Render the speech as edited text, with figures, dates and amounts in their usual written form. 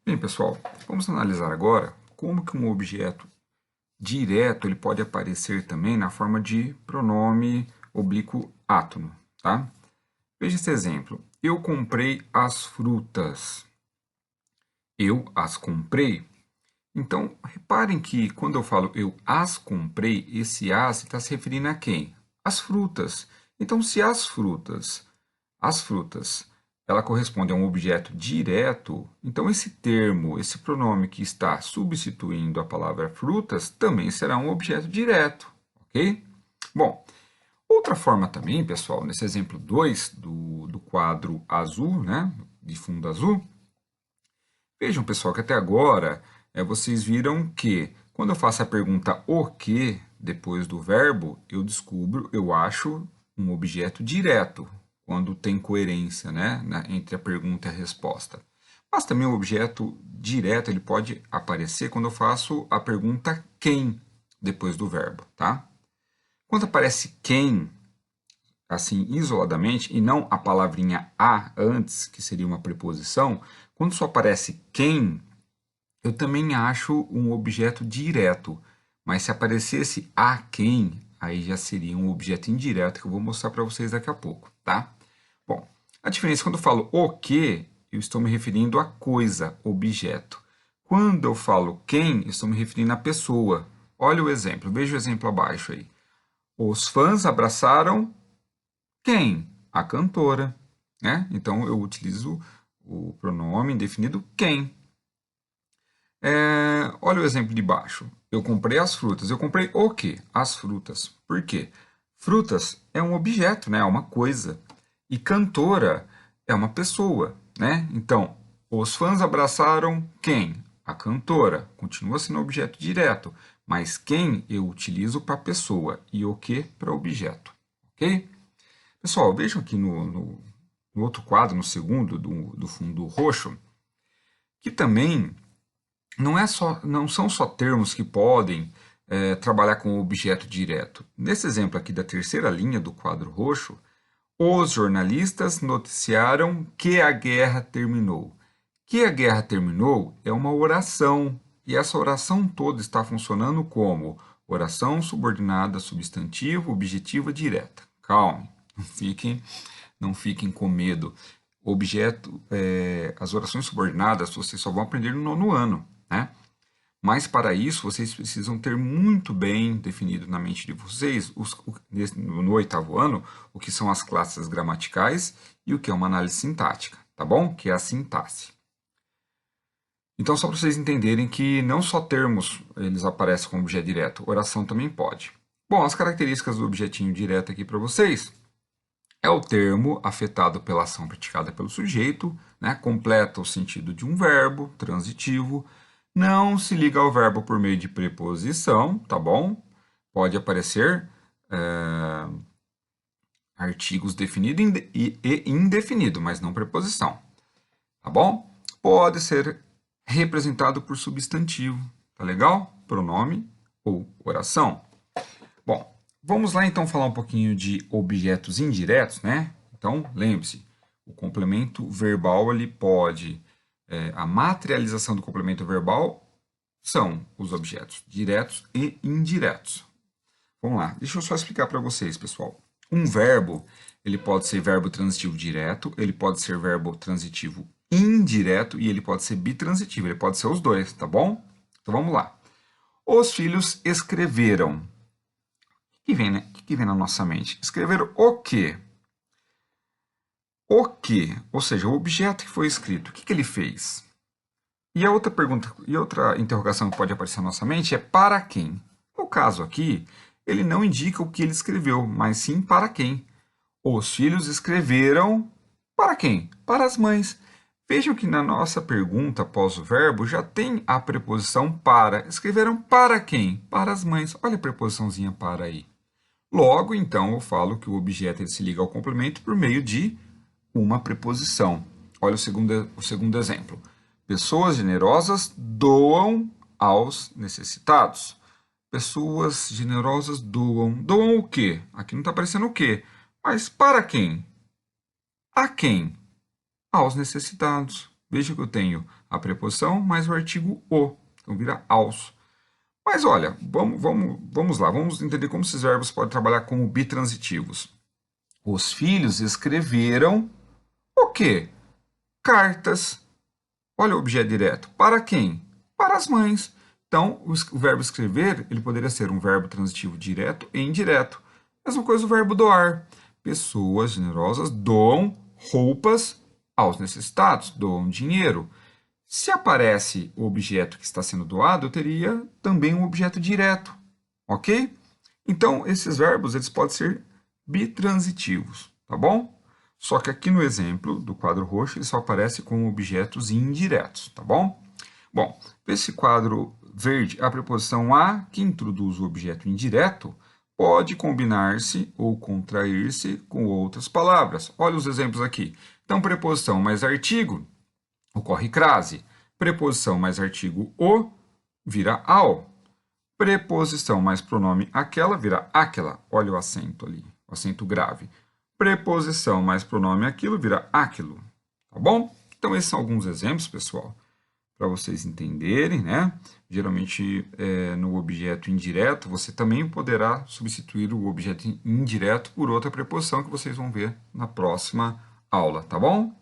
Bem, pessoal, vamos analisar agora como que um objeto direto ele pode aparecer também na forma de pronome oblíquo átono, tá? Veja esse exemplo. Eu comprei as frutas. Eu as comprei. Então, reparem que quando eu falo eu as comprei, esse as está se referindo a quem? As frutas. Então, se as frutas, ela corresponde a um objeto direto, então esse termo, esse pronome que está substituindo a palavra frutas, também será um objeto direto, ok? Bom, outra forma também, pessoal, nesse exemplo 2 do quadro azul, né, de fundo azul, vejam, pessoal, que até agora vocês viram que quando eu faço a pergunta o que depois do verbo, eu acho um objeto direto, quando tem coerência, né, entre a pergunta e a resposta. Mas também o objeto direto ele pode aparecer quando eu faço a pergunta quem depois do verbo, tá? Quando aparece quem, assim, isoladamente, e não a palavrinha a antes, que seria uma preposição, quando só aparece quem, eu também acho um objeto direto, mas se aparecesse a quem, aí já seria um objeto indireto que eu vou mostrar para vocês daqui a pouco, tá? Bom, a diferença quando eu falo o que, eu estou me referindo a coisa, objeto. Quando eu falo quem, eu estou me referindo a pessoa. Olha o exemplo, veja o exemplo abaixo aí. Os fãs abraçaram quem? A cantora, né? Então eu utilizo o pronome indefinido quem. Olha o exemplo de baixo. Eu comprei as frutas. Eu comprei o quê? As frutas. Por quê? Frutas é um objeto, né? É uma coisa. E cantora é uma pessoa, né? Então, os fãs abraçaram quem? A cantora. Continua sendo objeto direto. Mas quem eu utilizo para pessoa e o que para objeto. Ok? Pessoal, vejam aqui no outro quadro, no segundo, do fundo roxo, que também não são só termos que podem trabalhar com objeto direto. Nesse exemplo aqui da terceira linha do quadro roxo, os jornalistas noticiaram que a guerra terminou. Que a guerra terminou é uma oração, e essa oração toda está funcionando como oração subordinada, substantivo, objetiva, direta. Calme, não fiquem com medo. As orações subordinadas vocês só vão aprender no nono ano, né? Mas para isso vocês precisam ter muito bem definido na mente de vocês, no oitavo ano, o que são as classes gramaticais e o que é uma análise sintática, tá bom? Que é a sintaxe. Então, só para vocês entenderem que não só termos eles aparecem como objeto direto, oração também pode. Bom, as características do objetinho direto aqui para vocês é o termo afetado pela ação praticada pelo sujeito, né? Completa o sentido de um verbo transitivo, não se liga ao verbo por meio de preposição, tá bom? Pode aparecer artigos definido e indefinido, mas não preposição, tá bom? Pode ser representado por substantivo, tá legal? Pronome ou oração. Bom, vamos lá então falar um pouquinho de objetos indiretos, né? Então, lembre-se, o complemento verbal ele pode, a materialização do complemento verbal são os objetos diretos e indiretos. Vamos lá, deixa eu só explicar para vocês, pessoal. Um verbo, ele pode ser verbo transitivo direto, ele pode ser verbo transitivo indireto e ele pode ser bitransitivo, ele pode ser os dois, tá bom? Então vamos lá. Os filhos escreveram. O que vem na nossa mente? Escreveram o quê? O quê? Ou seja, o objeto que foi escrito, o que ele fez? E a outra pergunta, e outra interrogação que pode aparecer na nossa mente é para quem? No caso aqui, ele não indica o que ele escreveu, mas sim para quem. Os filhos escreveram para quem? Para as mães. Vejam que na nossa pergunta após o verbo já tem a preposição para. Escreveram para quem? Para as mães. Olha a preposiçãozinha para aí. Logo, então, eu falo que o objeto ele se liga ao complemento por meio de uma preposição. Olha o segundo exemplo. Pessoas generosas doam aos necessitados. Pessoas generosas doam. Doam o quê? Aqui não está aparecendo o quê? Mas para quem? A quem? Aos necessitados. Veja que eu tenho a preposição mais o artigo o, então vira aos. Mas olha, vamos lá, vamos entender como esses verbos podem trabalhar como bitransitivos. Os filhos escreveram o quê? Cartas. Olha o objeto direto. Para quem? Para as mães. Então, o verbo escrever, ele poderia ser um verbo transitivo direto e indireto. Mesma coisa o verbo doar. Pessoas generosas doam roupas aos necessitados, doam dinheiro. Se aparece o objeto que está sendo doado, eu teria também um objeto direto, ok? Então, esses verbos eles podem ser bitransitivos, tá bom? Só que aqui no exemplo do quadro roxo, ele só aparece com objetos indiretos, tá bom? Bom, esse quadro verde, a preposição a, que introduz o objeto indireto, pode combinar-se ou contrair-se com outras palavras. Olha os exemplos aqui. Então, preposição mais artigo, ocorre crase. Preposição mais artigo o, vira ao. Preposição mais pronome aquela, vira aquela. Olha o acento ali, o acento grave. Preposição mais pronome aquilo, vira aquilo. Tá bom? Então, esses são alguns exemplos, pessoal, para vocês entenderem, né? Geralmente, no objeto indireto, você também poderá substituir o objeto indireto por outra preposição que vocês vão ver na próxima aula, tá bom?